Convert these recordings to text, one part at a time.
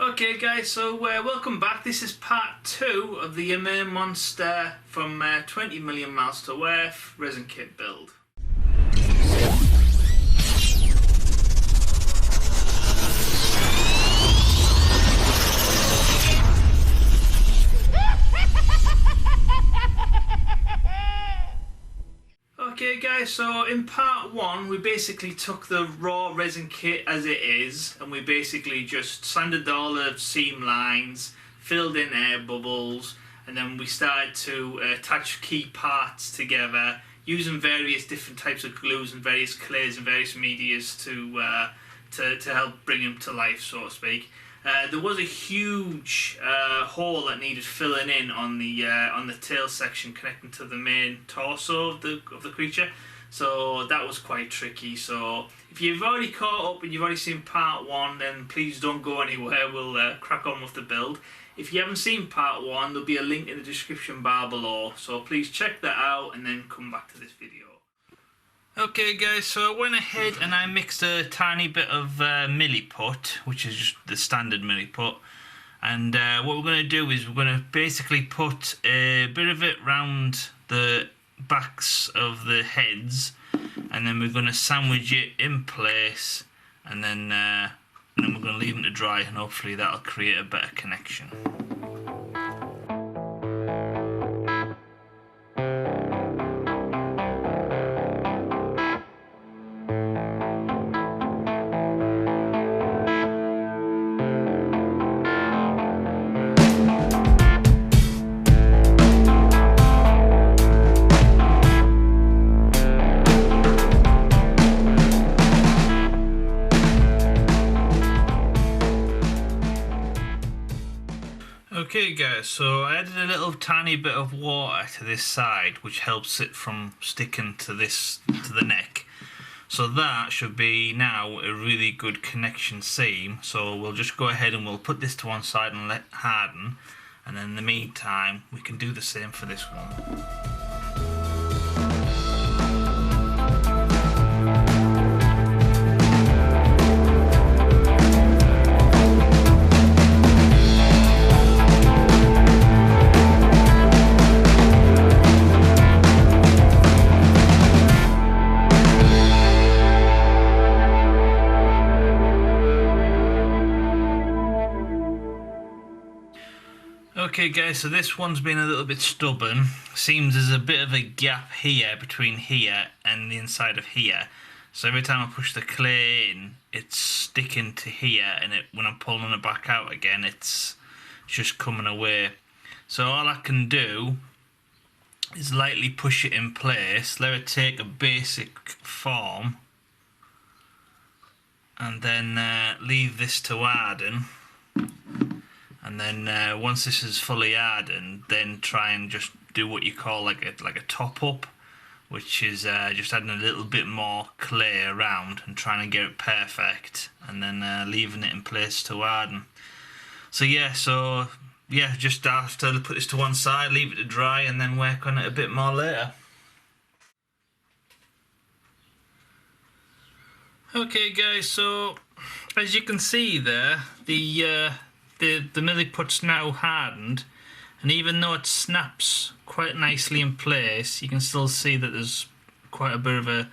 Okay guys, so welcome back. This is part 2 of the Ymir Monster from 20 million miles to Earth resin kit build. Okay guys, so in part 1 we basically took the raw resin kit as it is and we basically just sanded all the seam lines, filled in air bubbles, and then we started to attach key parts together using various different types of glues and various clays and various medias to help bring them to life, so to speak. There was a huge hole that needed filling in on the tail section connecting to the main torso of the creature, so that was quite tricky. So if you've already caught up and you've already seen part 1, then please don't go anywhere. We'll crack on with the build. If you haven't seen part 1, there'll be a link in the description bar below, so please check that out and then come back to this video. Okay guys, so I went ahead and I mixed a tiny bit of milliput, which is just the standard milliput, and what we're going to do is we're going to basically put a bit of it round the backs of the heads, and then we're going to sandwich it in place, and then we're going to leave them to dry, and hopefully that'll create a better connection. Okay guys, so I added a little tiny bit of water to this side, which helps it from sticking to the neck. So that should be now a really good connection seam. So we'll just go ahead and we'll put this to one side and let it harden, and then in the meantime we can do the same for this one. Okay guys, so this one's been a little bit stubborn. Seems there's a bit of a gap here between here and the inside of here. So every time I push the clay in, it's sticking to here, and when I'm pulling it back out again, it's just coming away. So all I can do is lightly push it in place, let it take a basic form, and then leave this to harden. And then once this is fully hardened, then try and just do what you call like a top up, which is just adding a little bit more clay around and trying to get it perfect, and then leaving it in place to harden. So yeah, just have to put this to one side, leave it to dry, and then work on it a bit more later. Okay guys, so as you can see there, the milliput's now hardened, and even though it snaps quite nicely in place, you can still see that there's quite a bit of a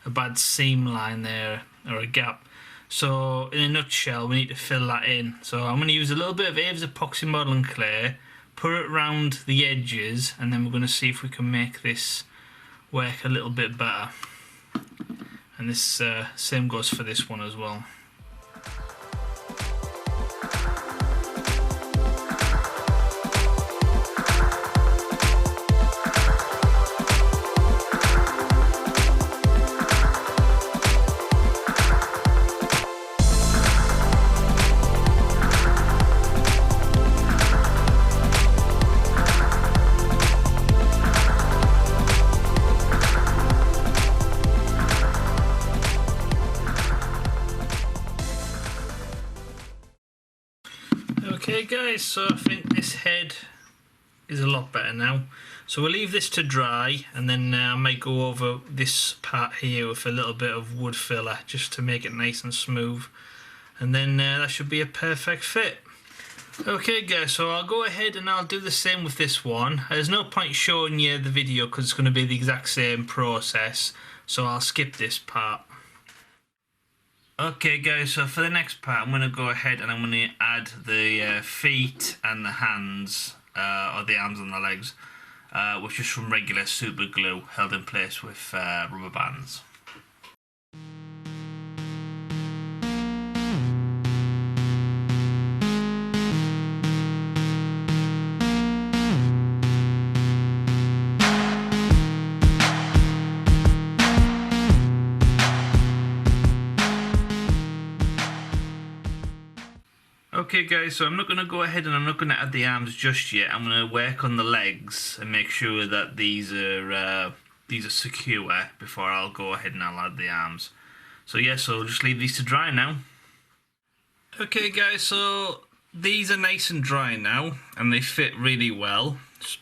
bad seam line there, or a gap. So in a nutshell, we need to fill that in. So I'm going to use a little bit of Aves epoxy modelling clay, put it around the edges, and then we're going to see if we can make this work a little bit better. And this same goes for this one as well. Okay guys, so I think this head is a lot better now. So we'll leave this to dry, and then I might go over this part here with a little bit of wood filler just to make it nice and smooth, and then that should be a perfect fit. Okay guys, so I'll go ahead and I'll do the same with this one. There's no point showing you the video because it's going to be the exact same process, so I'll skip this part. Okay guys, so for the next part I'm going to go ahead and I'm going to add the feet and the hands, or the arms and the legs, with just some regular super glue held in place with rubber bands. Okay guys, so I'm not going to go ahead and I'm not going to add the arms just yet. I'm going to work on the legs and make sure that these are secure before I'll go ahead and I'll add the arms. So yeah, so I'll just leave these to dry now. Okay guys, so these are nice and dry now and they fit really well.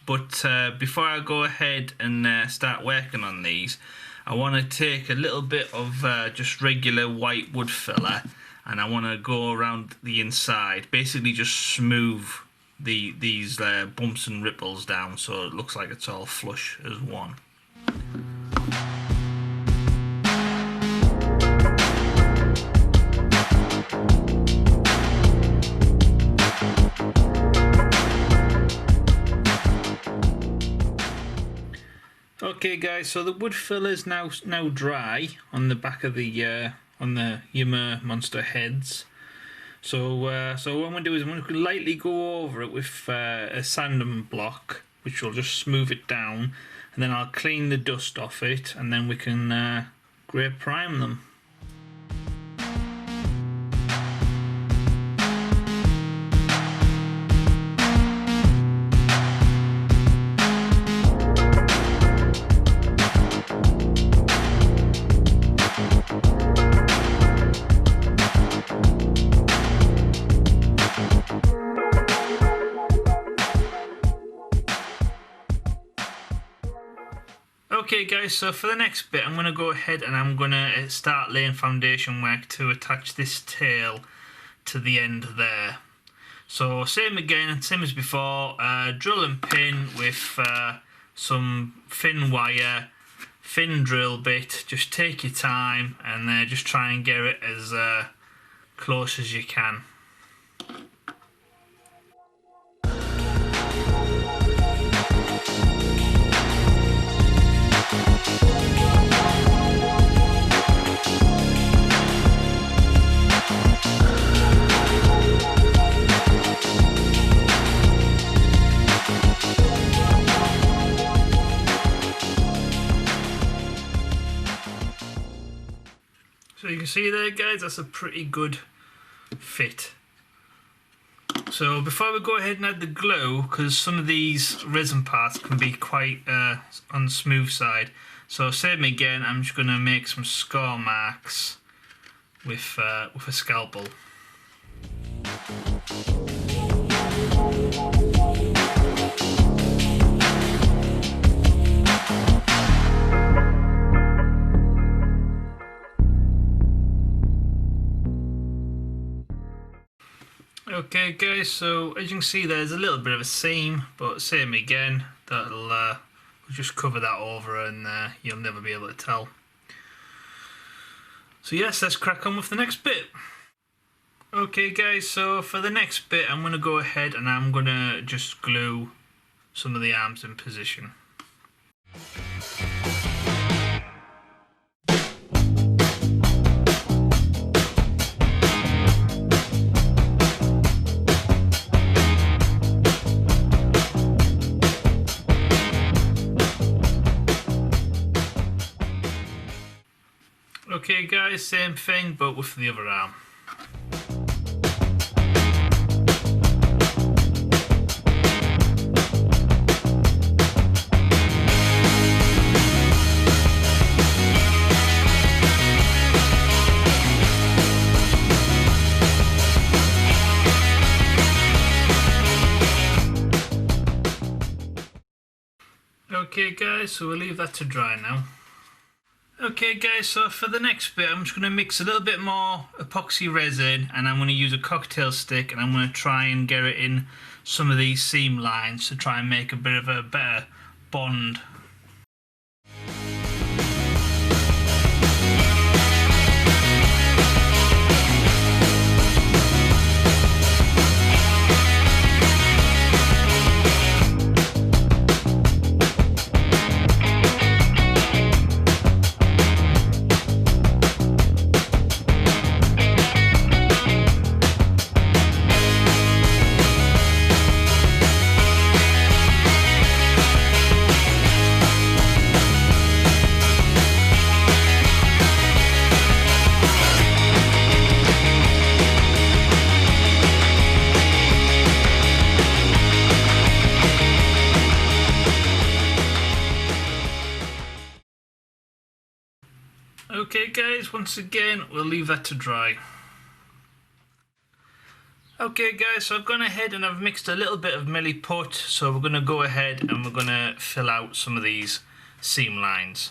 But before I go ahead and start working on these, I want to take a little bit of just regular white wood filler, and I want to go around the inside, basically just smooth these bumps and ripples down so it looks like it's all flush as one. Okay guys, so the wood filler is now dry on the back of the on the Ymir Monster heads. So what I'm going to do is I'm going to lightly go over it with a sanding block, which will just smooth it down, and then I'll clean the dust off it, and then we can grey prime them. Okay guys, so for the next bit I'm going to go ahead and I'm going to start laying foundation work to attach this tail to the end there. So same again, same as before, drill and pin with some thin wire, thin drill bit. Just take your time and just try and get it as close as you can. So you can see there guys, that's a pretty good fit. So before we go ahead and add the glue, because some of these resin parts can be quite on the smooth side, so same again, I'm just going to make some score marks with a scalpel. Okay guys, so as you can see there's a little bit of a seam, but same again, that'll we'll just cover that over and you'll never be able to tell. So yes, let's crack on with the next bit. Okay guys, so for the next bit I'm going to go ahead and I'm going to just glue some of the arms in position. Okay guys, same thing but with the other arm. Okay guys, so we'll leave that to dry now. Okay guys, so for the next bit I'm just going to mix a little bit more epoxy resin, and I'm going to use a cocktail stick, and I'm going to try and get it in some of these seam lines to try and make a bit of a better bond. Okay guys, once again we'll leave that to dry. Okay guys, so I've gone ahead and I've mixed a little bit of milliput, so we're going to go ahead and we're going to fill out some of these seam lines.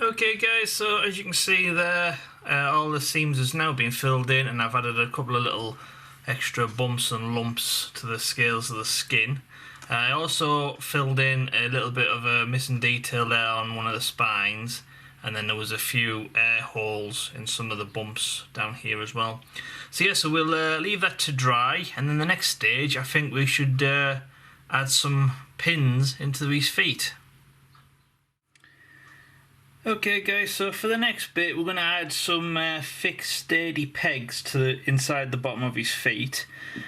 Okay guys, so as you can see there, all the seams has now been filled in, and I've added a couple of little extra bumps and lumps to the scales of the skin. I also filled in a little bit of a missing detail there on one of the spines, and then there was a few air holes in some of the bumps down here as well. So yeah, so we'll leave that to dry, and then the next stage I think we should add some pins into these feet. Okay guys, so for the next bit we're going to add some thick sturdy pegs to inside the bottom of his feet.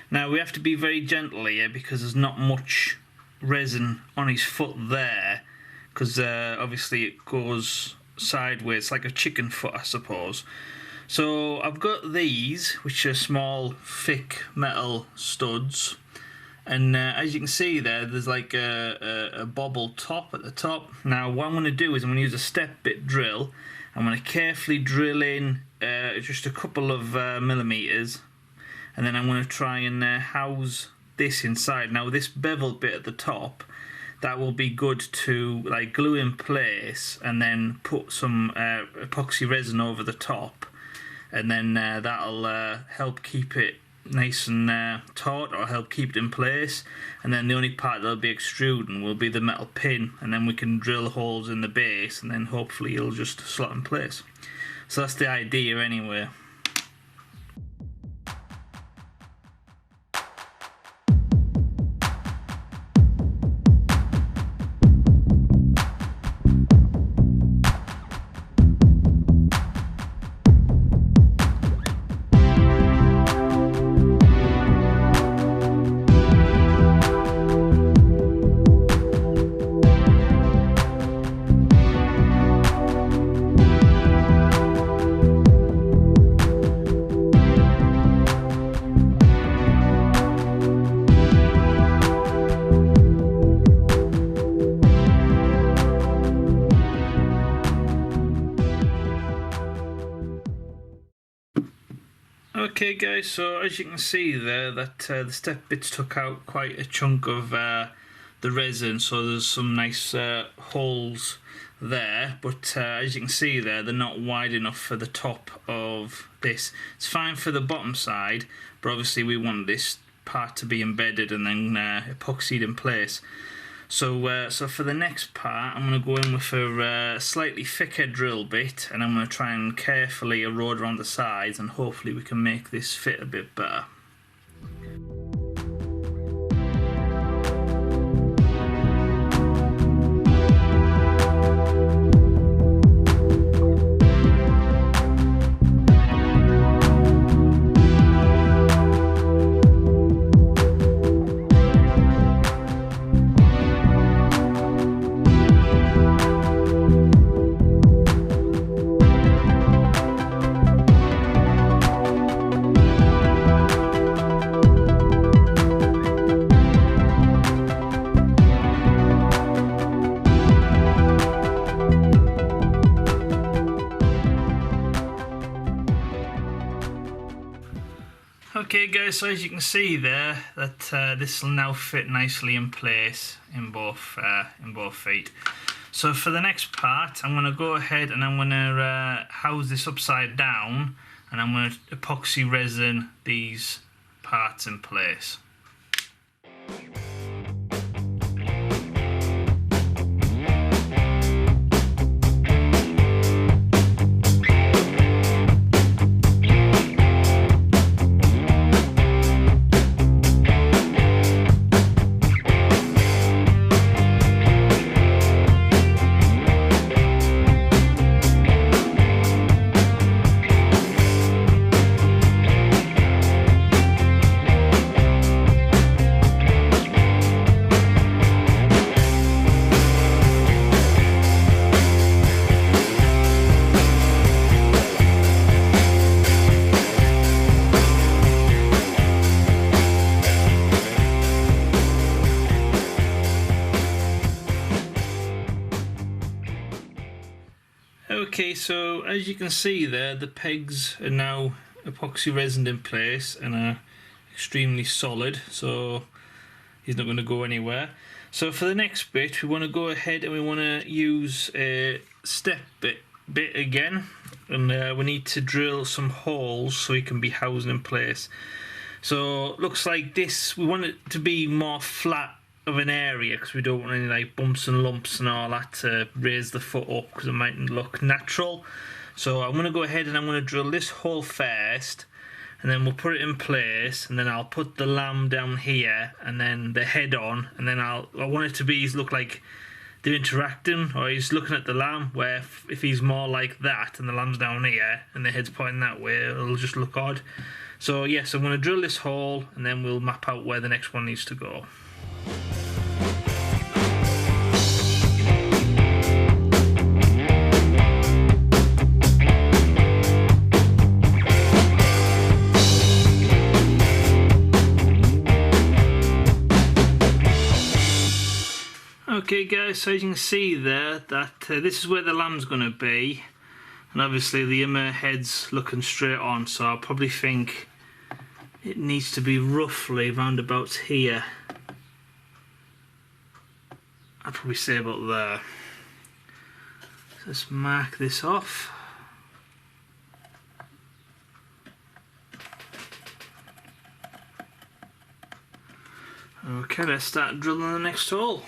Now we have to be very gentle here because there's not much resin on his foot there, because obviously it goes sideways like a chicken foot, I suppose. So I've got these, which are small thick metal studs, and as you can see there's like a bobble top at the top. Now what I'm going to do is I'm going to use a step bit drill. I'm going to carefully drill in just a couple of millimeters, and then I'm going to try and house this inside. Now this bevel bit at the top, that will be good to like glue in place and then put some epoxy resin over the top, and then that'll help keep it nice and taut, or help keep it in place. And then the only part that'll be extruding will be the metal pin, and then we can drill holes in the base, and then hopefully it'll just slot in place. So that's the idea anyway. Okay guys, so as you can see there, that the step bits took out quite a chunk of the resin, so there's some nice holes there, but as you can see there, they're not wide enough for the top of this. It's fine for the bottom side, but obviously we want this part to be embedded and then epoxied in place. So for the next part, I'm going to go in with a slightly thicker drill bit, and I'm going to try and carefully erode around the sides, and hopefully we can make this fit a bit better. Okay guys, so as you can see there, that this will now fit nicely in place in both feet. So for the next part, I'm going to go ahead and I'm going to house this upside down, and I'm going to epoxy resin these parts in place. Okay, so as you can see there, the pegs are now epoxy resined in place and are extremely solid, so he's not going to go anywhere. So for the next bit, we want to go ahead and we want to use a step bit again, and we need to drill some holes so he can be housed in place. So looks like this, we want it to be more flat of an area because we don't want any like bumps and lumps and all that to raise the foot up because it mightn't look natural. So I'm going to go ahead and I'm going to drill this hole first, and then we'll put it in place, and then I'll put the lamb down here and then the head on, and then I want it to be look like they're interacting, or he's looking at the lamb, where if he's more like that and the lamb's down here and the head's pointing that way, it'll just look odd. So yes, I'm going to drill this hole and then we'll map out where the next one needs to go. Okay guys, so as you can see there, that this is where the lamb's going to be, and obviously the Ymir head's looking straight on, so I probably think it needs to be roughly roundabouts here. I'd probably say about there. So let's mark this off. Okay, let's start drilling the next hole.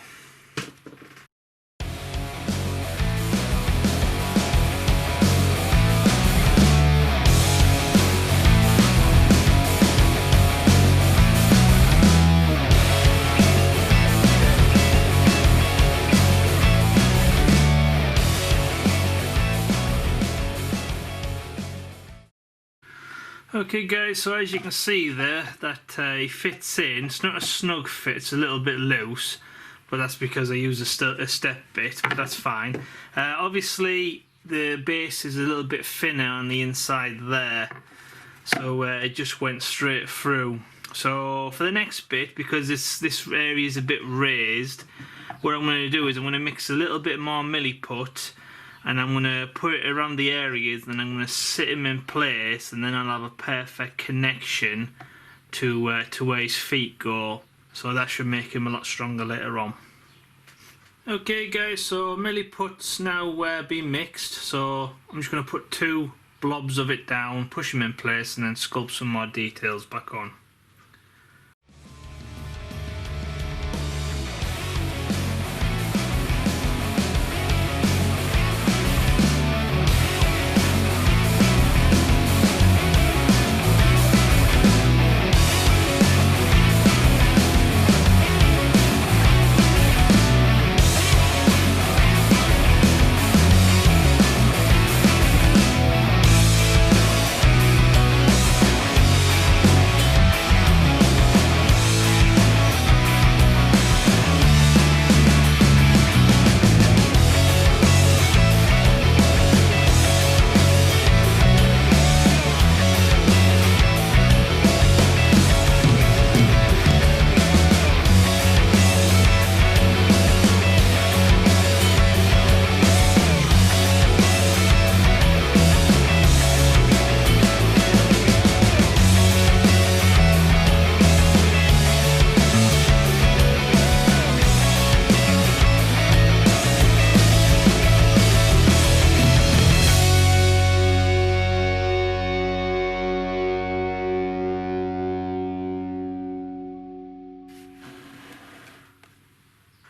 Okay guys, so as you can see there, that he fits in. It's not a snug fit, it's a little bit loose, but that's because I use a step bit, but that's fine. Obviously the base is a little bit thinner on the inside there, so it just went straight through. So for the next bit, because this area is a bit raised, what I'm going to do is I'm going to mix a little bit more milliput, and I'm going to put it around the areas, and I'm going to sit him in place, and then I'll have a perfect connection to where his feet go, so that should make him a lot stronger later on. Okay guys, so milliput's now been mixed, so I'm just going to put 2 blobs of it down, push them in place, and then sculpt some more details back on.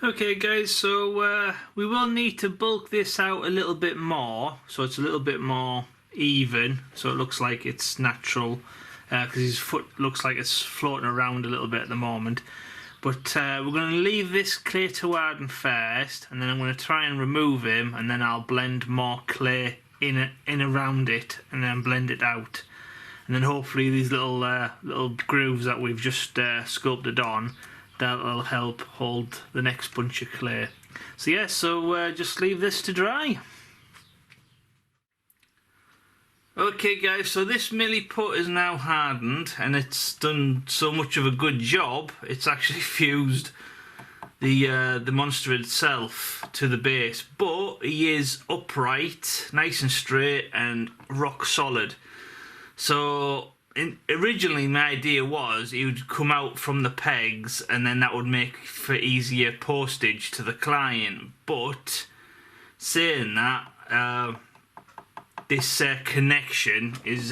Okay guys, so we will need to bulk this out a little bit more, so it's a little bit more even, so it looks like it's natural, because his foot looks like it's floating around a little bit at the moment. But we're going to leave this clay to harden first, and then I'm going to try and remove him, and then I'll blend more clay in around it, and then blend it out. And then hopefully these little grooves that we've just sculpted on, that'll help hold the next bunch of clay. So yeah, so just leave this to dry. Okay guys, so this milliput is now hardened, and it's done so much of a good job, it's actually fused the monster itself to the base, but he is upright, nice and straight, and rock solid. So originally my idea was he would come out from the pegs, and then that would make for easier postage to the client. But saying that, this connection is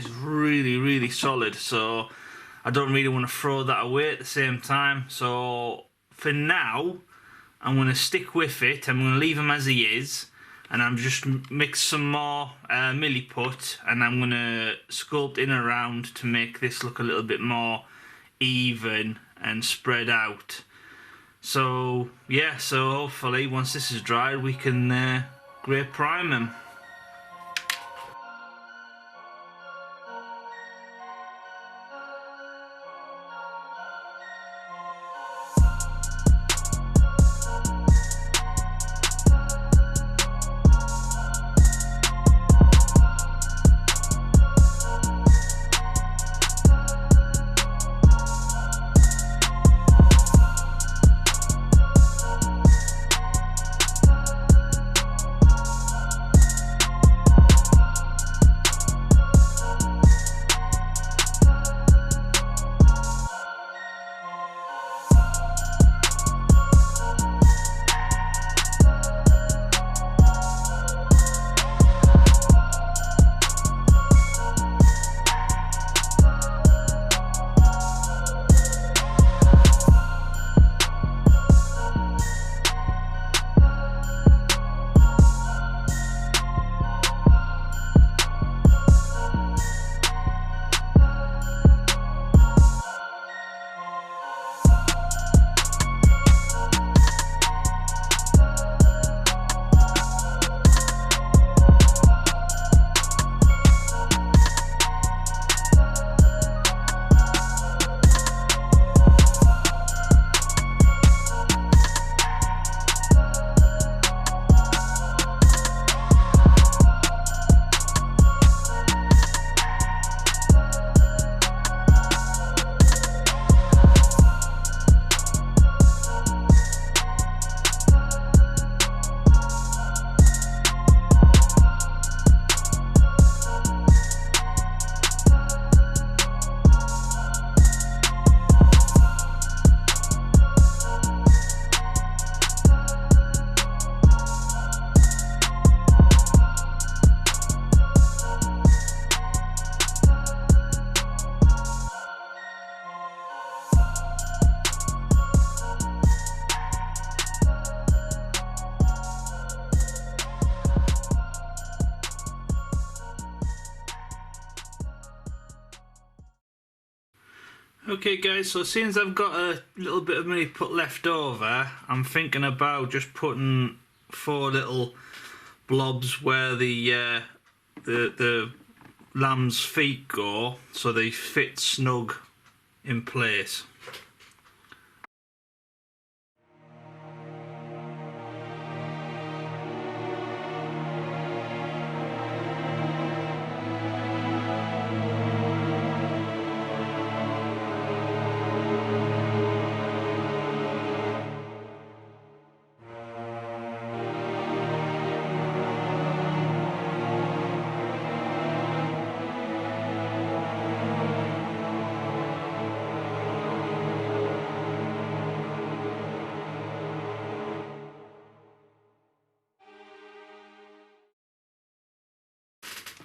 really solid, so I don't really want to throw that away at the same time. So for now, I'm going to stick with it. I'm going to leave him as he is, and I'm just mix some more milliput, and I'm going to sculpt in around to make this look a little bit more even and spread out. So yeah, so hopefully once this is dried we can grey prime him. Okay guys, so since I've got a little bit of money put left over, I'm thinking about just putting 4 little blobs where the lamb's feet go, so they fit snug in place.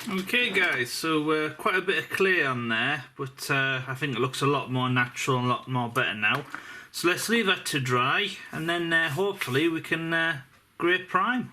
Okay guys, so quite a bit of clay on there, but I think it looks a lot more natural and a lot more better now. So let's leave that to dry, and then hopefully we can grade prime.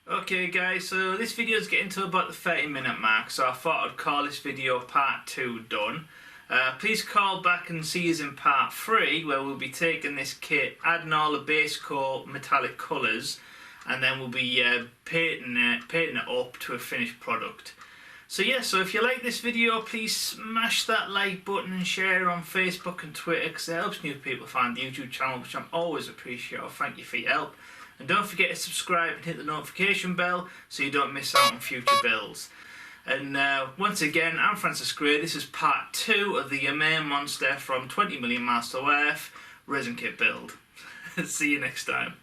Okay guys, so this video is getting to about the 30-minute mark, so I thought I'd call this video part 2 done. Please call back and see us in part 3, where we'll be taking this kit, adding all the base coat metallic colours, and then we'll be painting it up to a finished product. So yeah, so if you like this video, please smash that like button and share it on Facebook and Twitter, because it helps new people find the YouTube channel, which I'm always appreciative. Thank you for your help. And don't forget to subscribe and hit the notification bell so you don't miss out on future builds. And once again, I'm Francis Gray. This is part 2 of the Ymir Monster from 20 Million Miles to Earth Resin Kit build. See you next time.